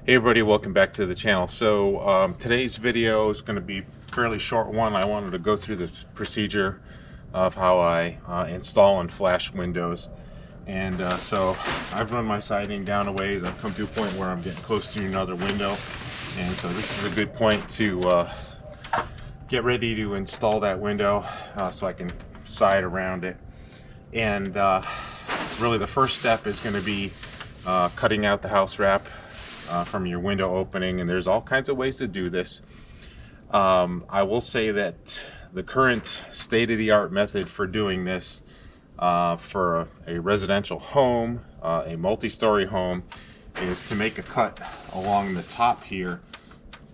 Hey everybody, welcome back to the channel. So today's video is going to be a fairly short one. I wanted to go through the procedure of how I install and flash windows. And so I've run my siding down a ways. I've come to a point where I'm getting close to another window. And so this is a good point to get ready to install that window so I can side around it. And really the first step is going to be cutting out the house wrap from your window opening, and there's all kinds of ways to do this. I will say that the current state-of-the-art method for doing this for a residential home, a multi-story home, is to make a cut along the top here,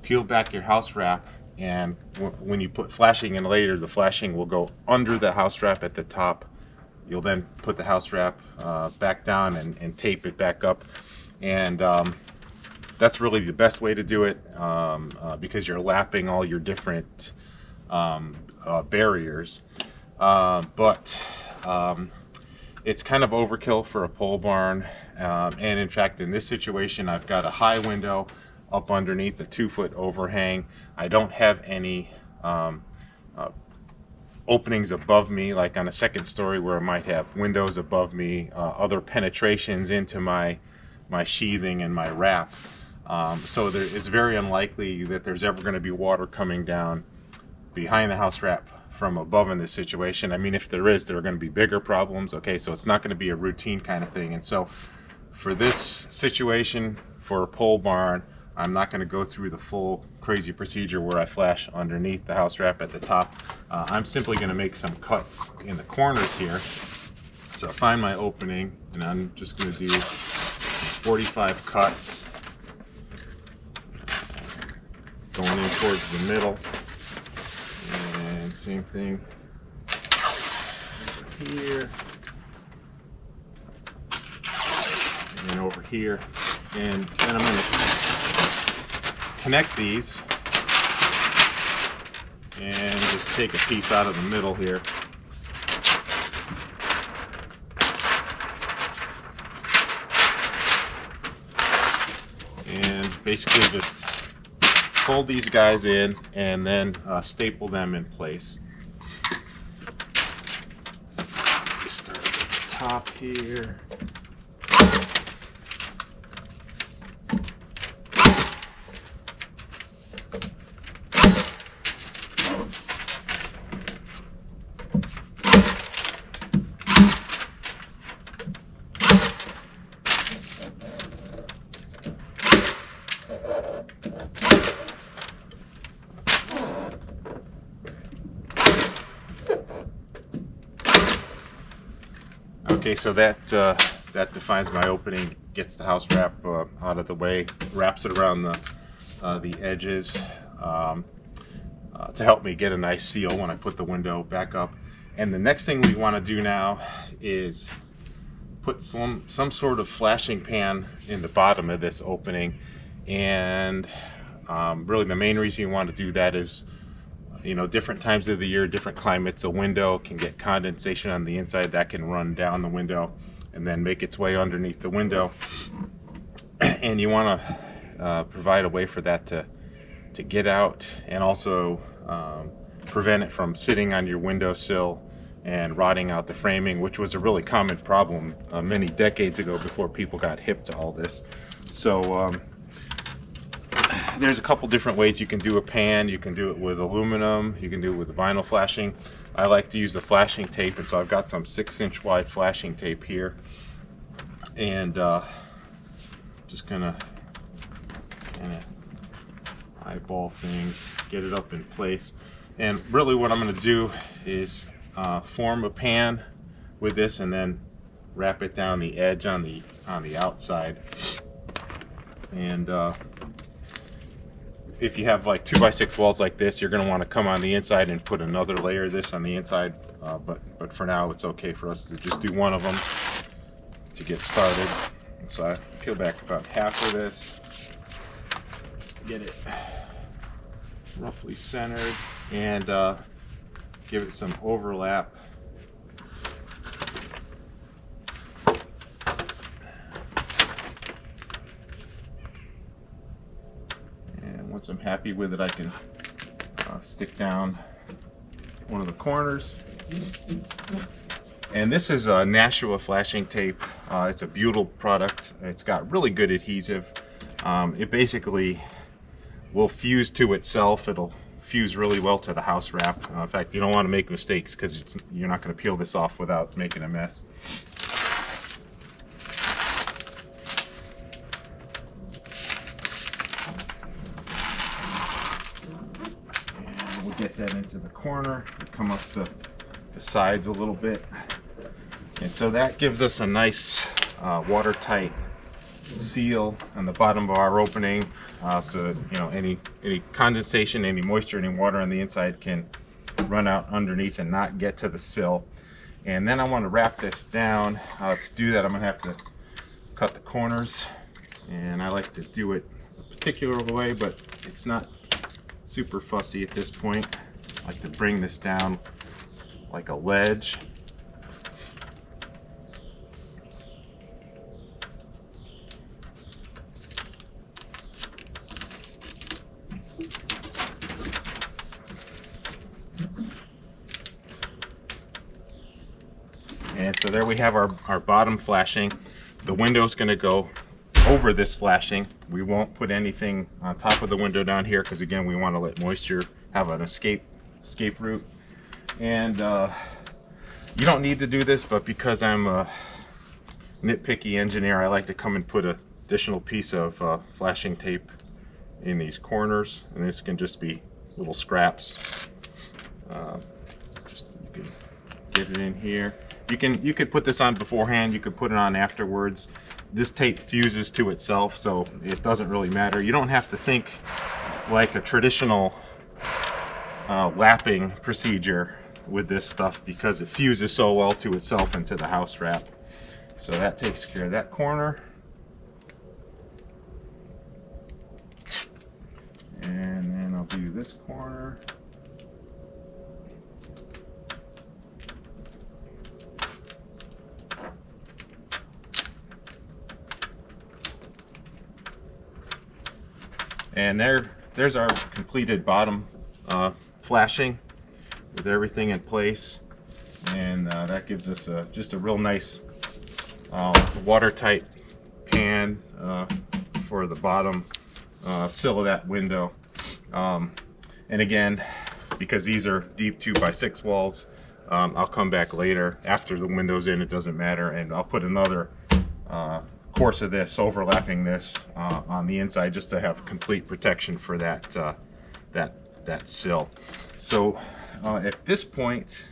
peel back your house wrap, and when you put flashing in later, the flashing will go under the house wrap at the top. You'll then put the house wrap back down and tape it back up, and that's really the best way to do it because you're lapping all your different barriers. But it's kind of overkill for a pole barn. And in fact, in this situation, I've got a high window up underneath a 2-foot overhang. I don't have any openings above me, like on a second story where I might have windows above me, other penetrations into my sheathing and my wrap. So it's very unlikely that there's ever going to be water coming down behind the house wrap from above in this situation. I mean, if there is, there are going to be bigger problems. Okay, so it's not going to be a routine kind of thing. And so for this situation, for a pole barn, I'm not going to go through the full crazy procedure where I flash underneath the house wrap at the top. I'm simply going to make some cuts in the corners here. So I find my opening, and I'm just going to do 45 cuts going in towards the middle, and same thing here and over here, and then I'm going to connect these and just take a piece out of the middle here. And basically just fold these guys in and then staple them in place. Start at the top here. Okay, so that defines my opening, gets the house wrap out of the way, wraps it around the edges to help me get a nice seal when I put the window back up. And the next thing we want to do now is put some sort of flashing pan in the bottom of this opening. And really the main reason you want to do that is, you know, different times of the year, different climates, a window can get condensation on the inside that can run down the window and then make its way underneath the window. And you want to provide a way for that to get out, and also prevent it from sitting on your windowsill and rotting out the framing, which was a really common problem many decades ago before people got hip to all this. So there's a couple different ways you can do a pan. You can do it with aluminum, you can do it with vinyl flashing. I like to use the flashing tape, and so I've got some 6-inch wide flashing tape here, and just gonna eyeball things, get it up in place. And really what I'm going to do is form a pan with this and then wrap it down the edge on the outside. And if you have like 2x6 walls like this, you're going to want to come on the inside and put another layer of this on the inside, but for now it's okay for us to just do one of them to get started. So I peel back about half of this, get it roughly centered, and give it some overlap. once I'm happy with it, I can stick down one of the corners. And this is a Nashua flashing tape. It's a butyl product. It's got really good adhesive. It basically will fuse to itself. It'll fuse really well to the house wrap. In fact, you don't want to make mistakes because you're not going to peel this off without making a mess. And we'll get that into the corner, come up the sides a little bit. And so that gives us a nice watertight seal on the bottom of our opening, so that, you know, any condensation, any moisture, any water on the inside can run out underneath and not get to the sill. And then I want to wrap this down. To do that, I'm going to have to cut the corners, and I like to do it a particular way, but it's not super fussy at this point. I like to bring this down like a ledge. And so there we have our bottom flashing. The window is going to go over this flashing. We won't put anything on top of the window down here because, again, we want to let moisture have an escape route. And you don't need to do this, but because I'm a nitpicky engineer, I like to come and put an additional piece of flashing tape in these corners, and this can just be little scraps. Just you can get it in here. You could put this on beforehand, you could put it on afterwards. This tape fuses to itself, so it doesn't really matter. You don't have to think like a traditional lapping procedure with this stuff because it fuses so well to itself into the house wrap. So that takes care of that corner. And then I'll do this corner. And there's our completed bottom flashing with everything in place, and that gives us just a real nice watertight pan for the bottom sill of that window. And again, because these are deep 2x6 walls, I'll come back later after the window's in, it doesn't matter, and I'll put another course of this overlapping this on the inside just to have complete protection for that that sill. So at this point,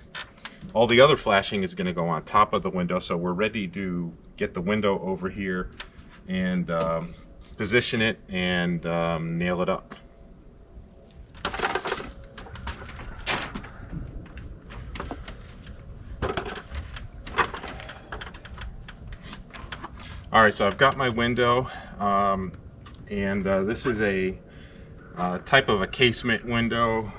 all the other flashing is going to go on top of the window, so we're ready to get the window over here and position it and nail it up. Alright, so I've got my window, and this is a type of a casement window.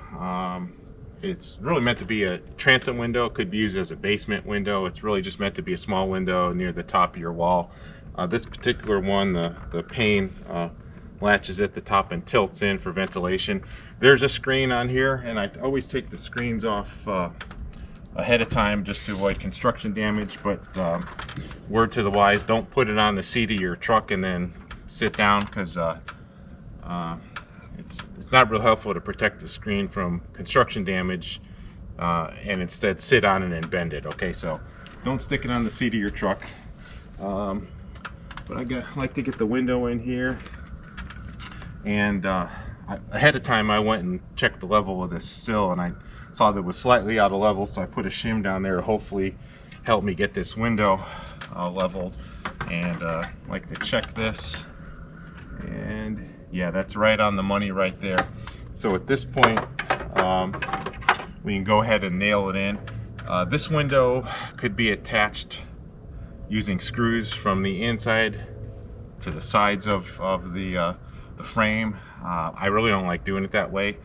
It's really meant to be a transom window. It could be used as a basement window. It's really just meant to be a small window near the top of your wall. This particular one, the pane latches at the top and tilts in for ventilation. There's a screen on here, and I always take the screens off ahead of time just to avoid construction damage, but word to the wise, don't put it on the seat of your truck and then sit down, because it's not real helpful to protect the screen from construction damage, and instead sit on it and bend it. Okay, so don't stick it on the seat of your truck. But I like to get the window in here, and ahead of time I went and checked the level of this sill, and I saw that it was slightly out of level, so I put a shim down there to hopefully help me get this window leveled. And like to check this, and yeah, that's right on the money right there. So at this point, we can go ahead and nail it in. This window could be attached using screws from the inside to the sides of the frame. I really don't like doing it that way.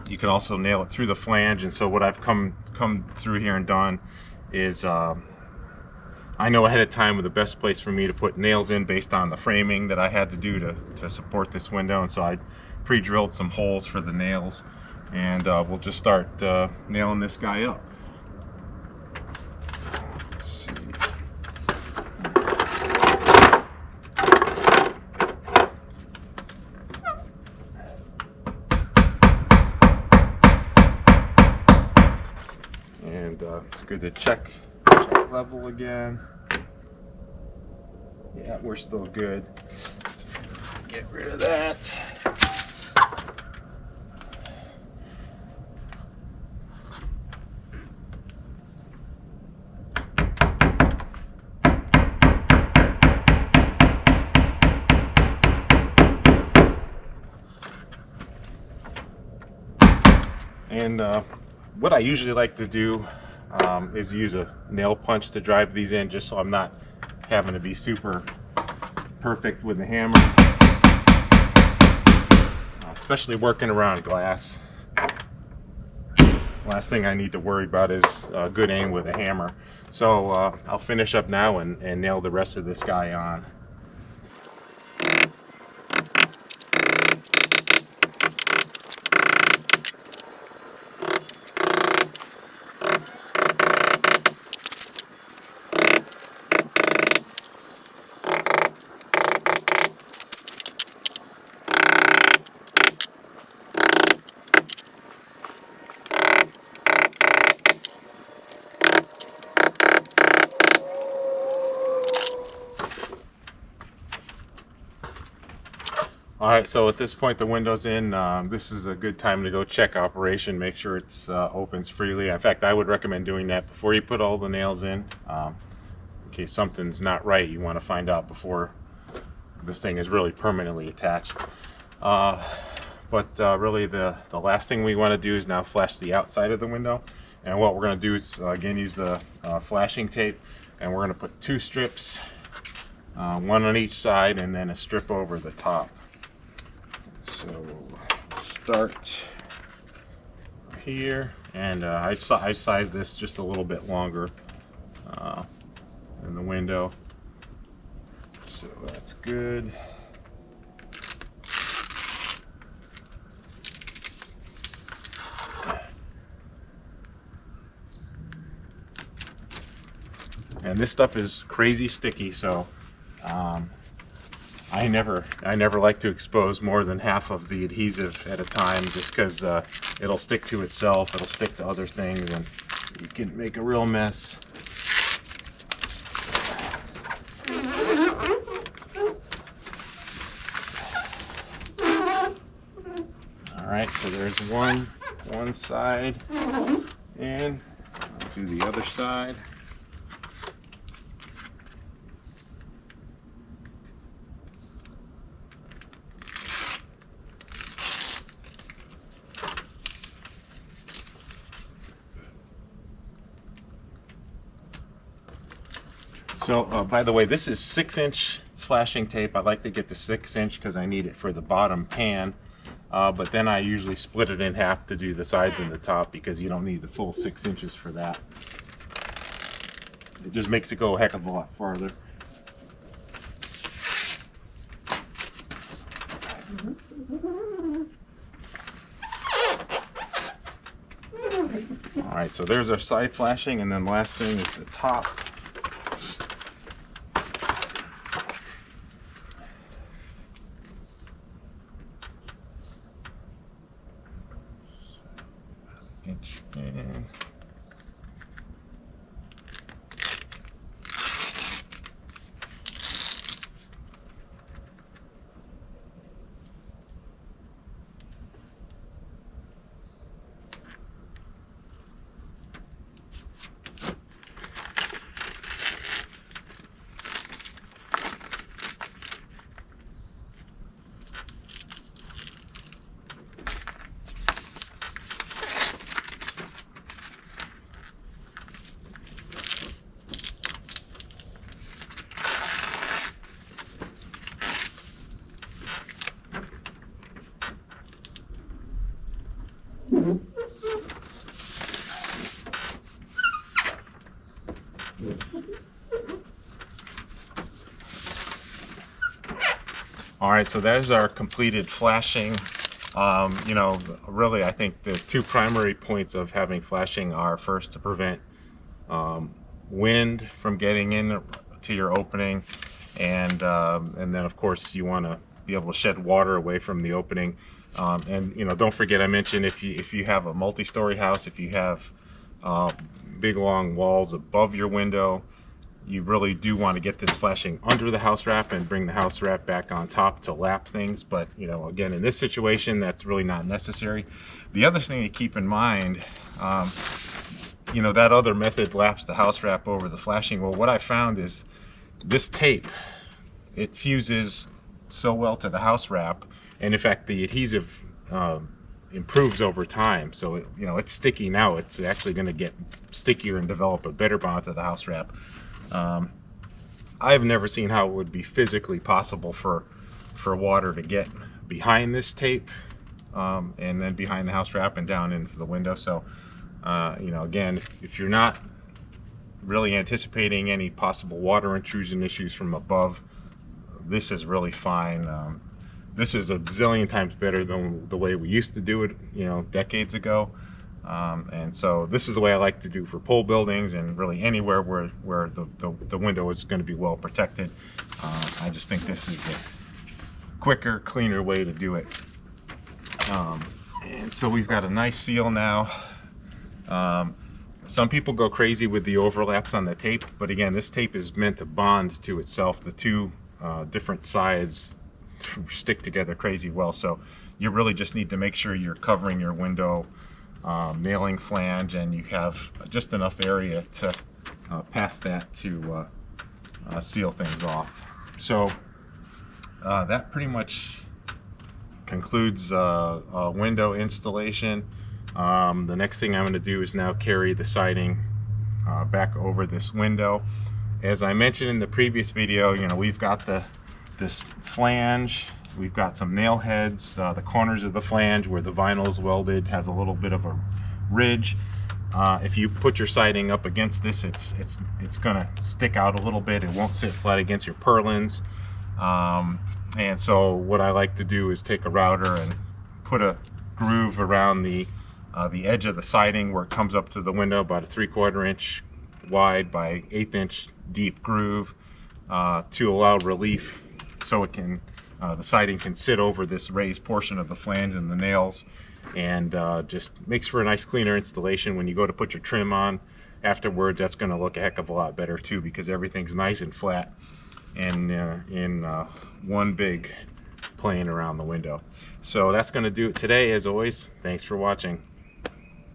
You can also nail it through the flange, and so what I've come through here and done is I know ahead of time the best place for me to put nails in based on the framing that I had to do to support this window, and so I pre-drilled some holes for the nails, and we'll just start nailing this guy up. Let's see. And it's good to check level again. Yeah, we're still good. So get rid of that. And what I usually like to do is use a nail punch to drive these in, just so I'm not having to be super perfect with the hammer, especially working around glass. Last thing I need to worry about is good aim with a hammer. So I'll finish up now and nail the rest of this guy on. Alright, so at this point the window's in. This is a good time to go check operation, make sure it's opens freely. In fact, I would recommend doing that before you put all the nails in case something's not right. You want to find out before this thing is really permanently attached. But really the last thing we want to do is now flash the outside of the window. And what we're going to do is again use the flashing tape, and we're going to put 2 strips, one on each side and then a strip over the top. So start here, and I size this just a little bit longer than the window, so that's good. And this stuff is crazy sticky, so I never like to expose more than half of the adhesive at a time, just because it'll stick to itself, it'll stick to other things, and you can make a real mess. Alright, so there's one side, and I'll do the other side. So, by the way, this is 6-inch flashing tape. I like to get the 6-inch because I need it for the bottom pan, but then I usually split it in half to do the sides and the top, because you don't need the full 6 inches for that. It just makes it go a heck of a lot farther. Alright, so there's our side flashing, and then last thing is the top. Inch in. All right, so there's our completed flashing. You know, really, I think the two primary points of having flashing are first to prevent wind from getting in to your opening, and then of course you want to be able to shed water away from the opening. And you know, don't forget, I mentioned if you have a multi-story house, if you have big long walls above your window, you really do want to get this flashing under the house wrap and bring the house wrap back on top to lap things. But you know, again, in this situation, that's really not necessary. The other thing to keep in mind, you know, that other method laps the house wrap over the flashing. Well, what I found is this tape, it fuses so well to the house wrap, and in fact the adhesive improves over time. So you know, it's sticky now, it's actually going to get stickier and develop a better bond to the house wrap. I've never seen how it would be physically possible for water to get behind this tape and then behind the house wrap and down into the window. So you know, again, if you're not really anticipating any possible water intrusion issues from above, this is really fine. This is a zillion times better than the way we used to do it, you know, decades ago. And so this is the way I like to do for pole buildings and really anywhere where the window is going to be well protected. I just think this is a quicker, cleaner way to do it. And so we've got a nice seal now. Some people go crazy with the overlaps on the tape, but again, this tape is meant to bond to itself. The two different sides stick together crazy well, so you really just need to make sure you're covering your window nailing flange and you have just enough area to pass that to seal things off. So that pretty much concludes window installation. The next thing I'm going to do is now carry the siding back over this window. As I mentioned in the previous video, you know, we've got this flange, we've got some nail heads, the corners of the flange where the vinyl is welded has a little bit of a ridge. If you put your siding up against this, it's gonna stick out a little bit. It won't sit flat against your purlins. And so what I like to do is take a router and put a groove around the edge of the siding where it comes up to the window, about a 3/4 inch wide by 1/8 inch deep groove, to allow relief, so it can the siding can sit over this raised portion of the flange and the nails, and just makes for a nice cleaner installation. When you go to put your trim on afterwards, that's going to look a heck of a lot better too, because everything's nice and flat and in one big plane around the window. So that's going to do it today. As always, thanks for watching.